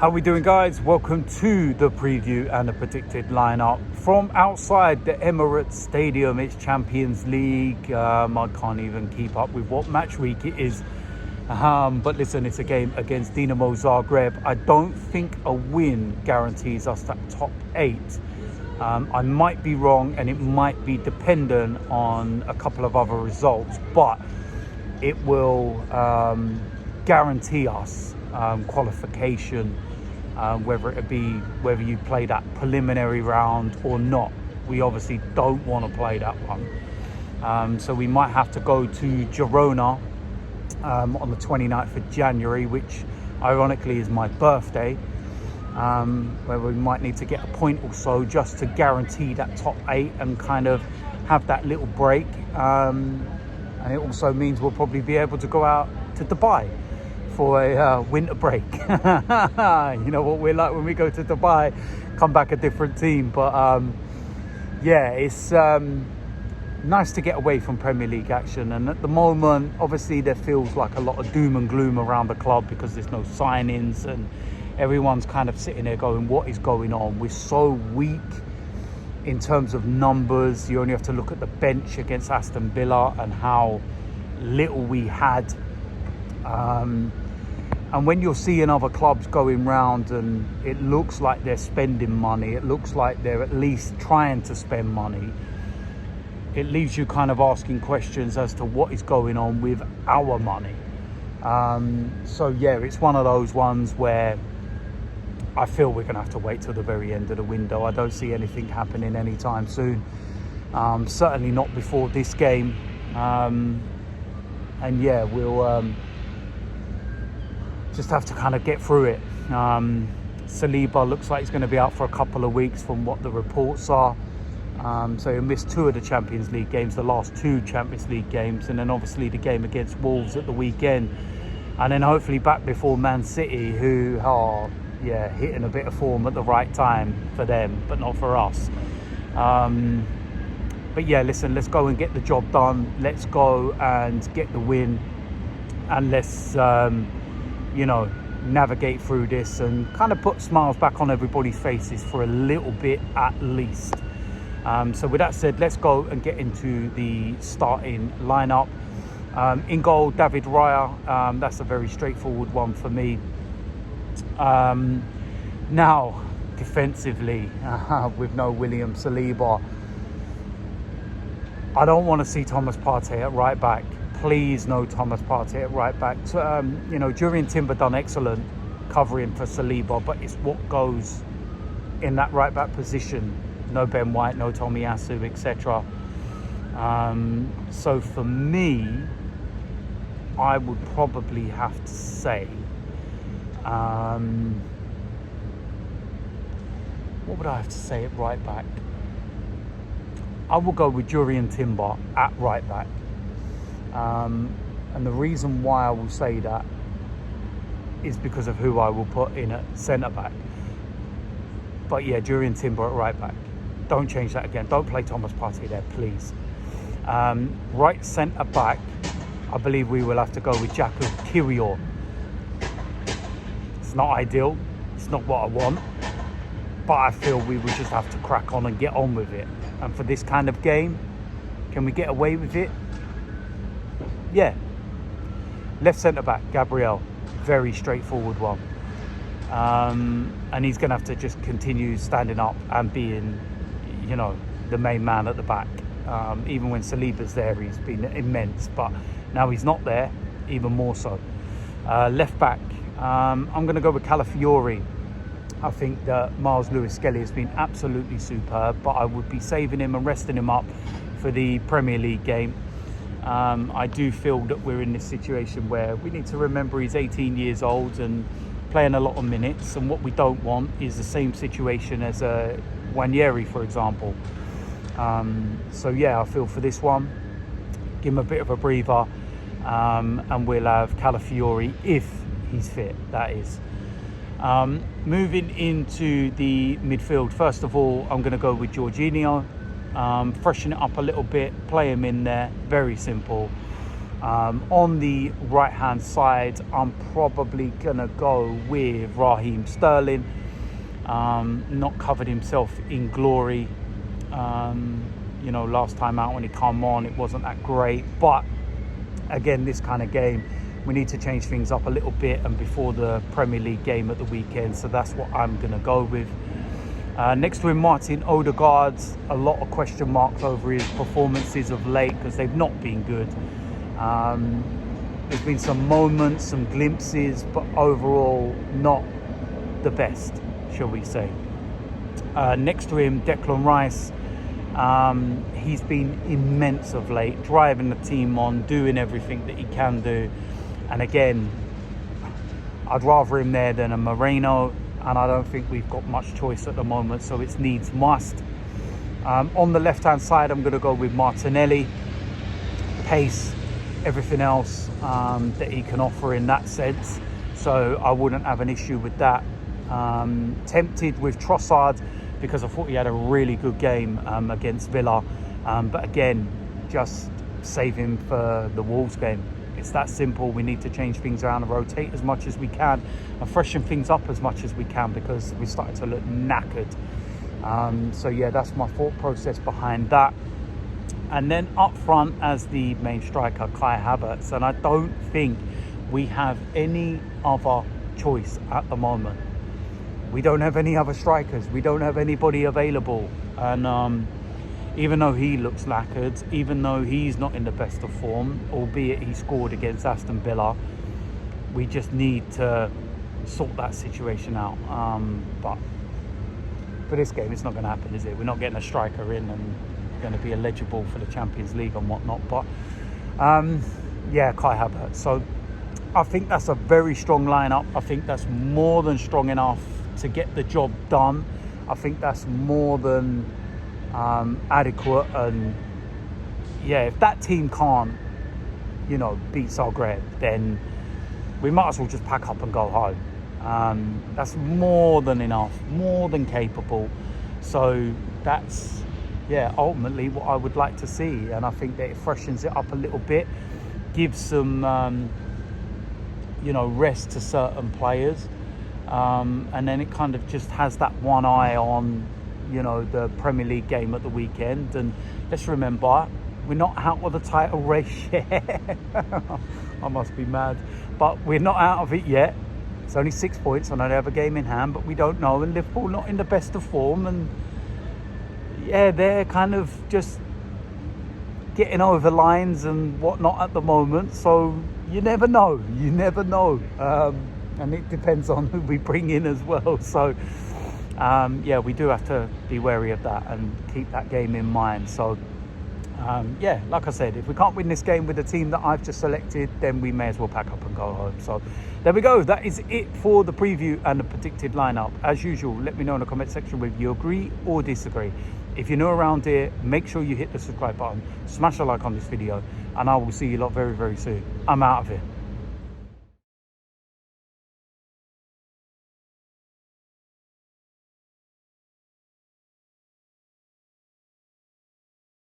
How we doing, guys? Welcome to the preview and the predicted lineup from outside the Emirates Stadium. It's Champions League. I can't even keep up with what match week it is. But listen, it's a game against Dinamo Zagreb. I don't think a win guarantees us that top 8. I might be wrong, and it might be dependent on a couple of other results, but it will guarantee us qualification. Whether you play that preliminary round or not. We obviously don't want to play that one. So we might have to go to Girona on the 29th of January, which ironically is my birthday, where we might need to get a point or so just to guarantee that top 8 and kind of have that little break. And it also means we'll probably be able to go out to Dubai for a winter break. You know what we're like when we go to Dubai, come back a different team. But yeah, it's nice to get away from Premier League action. And at the moment, obviously there feels like a lot of doom and gloom around the club because there's no signings and everyone's kind of sitting there going, what is going on? We're so weak in terms of numbers. You only have to look at the bench against Aston Villa and how little we had. And when you're seeing other clubs going round and it looks like they're spending money, it looks like they're at least trying to spend money, it leaves you kind of asking questions as to what is going on with our money. So yeah, it's one of those ones where I feel we're going to have to wait till the very end of the window. I don't see anything happening anytime soon. Certainly not before this game. And yeah, we'll just have to kind of get through it. Saliba looks like he's going to be out for a couple of weeks from what the reports are. So he'll miss 2 of the Champions League games, the last 2 Champions League games, and then obviously the game against Wolves at the weekend. And then hopefully back before Man City, who are hitting a bit of form at the right time for them, but not for us. But yeah, listen, let's go and get the job done. Let's go and get the win. And let's navigate through this and kind of put smiles back on everybody's faces for a little bit at least. So with that said, let's go and get into the starting lineup. In goal, David Raya. That's a very straightforward one for me. Now, defensively, with no William Saliba, I don't want to see Thomas Partey at right back. Please, no Thomas Partey at right back. Jurriën Timber done excellent covering for Saliba, but it's what goes in that right back position. No Ben White, no Tomiyasu, etc. So for me, I would probably have to say, what would I have to say at right back? I will go with Jurriën Timber at right back. And the reason why I will say that is because of who I will put in at centre back. But yeah, Jurriën Timber at right back. Don't change that again. Don't play Thomas Partey there, please. Right centre back, I believe we will have to go with Jakub Kiwior. It's not ideal. It's not what I want. But I feel we will just have to crack on and get on with it. And for this kind of game, can we get away with it? Yeah. Left centre-back, Gabriel. Very straightforward one. And he's going to have to just continue standing up and being, the main man at the back. Even when Saliba's there, he's been immense. But now he's not there, even more so. Left back, I'm going to go with Calafiori. I think that Miles Lewis-Skelly has been absolutely superb, but I would be saving him and resting him up for the Premier League game. I do feel that we're in this situation where we need to remember he's 18 years old and playing a lot of minutes, and what we don't want is the same situation as Nwaneri, for example. So yeah, I feel for this one, give him a bit of a breather, and we'll have Calafiori if he's fit, that is. Moving into the midfield, first of all, I'm going to go with Jorginho. Freshen it up a little bit, play him in there, very simple. On the right hand side, I'm probably gonna go with Raheem Sterling. Not covered himself in glory. You know, last time out when he came on, it wasn't that great. But again, this kind of game, we need to change things up a little bit, and before the Premier League game at the weekend. So that's what I'm going to go with. Next to him, Martin Odegaard. A lot of question marks over his performances of late because they've not been good. There's been some moments, some glimpses, but overall not the best, shall we say. Next to him, Declan Rice. He's been immense of late, driving the team on, doing everything that he can do. And again, I'd rather him there than a Moreno, and I don't think we've got much choice at the moment, so it's needs must. On the left-hand side, I'm going to go with Martinelli. Pace, everything else that he can offer in that sense, so I wouldn't have an issue with that. Tempted with Trossard because I thought he had a really good game against Villa, but again, just save him for the Wolves game. It's that simple. We need to change things around and rotate as much as we can and freshen things up as much as we can because we're starting to look knackered. So yeah, that's my thought process behind that. And then up front as the main striker, Kai Havertz, and I don't think we have any other choice at the moment. We don't have any other strikers. We don't have anybody available. And even though he looks lacquered, even though he's not in the best of form, albeit he scored against Aston Villa, we just need to sort that situation out. But for this game, it's not going to happen, is it? We're not getting a striker in and going to be eligible for the Champions League and whatnot. But yeah, Kai Havertz. So I think that's a very strong lineup. I think that's more than strong enough to get the job done. I think that's more than adequate. And yeah, if that team can't, you know, beat Zagreb, then we might as well just pack up and go home. That's more than enough, more than capable. So that's, yeah, ultimately what I would like to see. And I think that it freshens it up a little bit, gives some you know, rest to certain players, and then it kind of just has that one eye on, you know, the Premier League game at the weekend. And let's remember, we're not out of the title race yet. I must be mad, but we're not out of it yet. It's only 6 points. I know they have a game in hand, but we don't know. And Liverpool not in the best of form, and yeah, they're kind of just getting over lines and whatnot at the moment. So you never know. And it depends on who we bring in as well. So yeah, we do have to be wary of that and keep that game in mind. So yeah, like I said, if we can't win this game with the team that I've just selected, then we may as well pack up and go home. So there we go. That is it for the preview and the predicted lineup. As usual, let me know in the comment section whether you agree or disagree. If you're new around here, make sure you hit the subscribe button, smash a like on this video, and I will see you lot very, very soon. I'm out of here.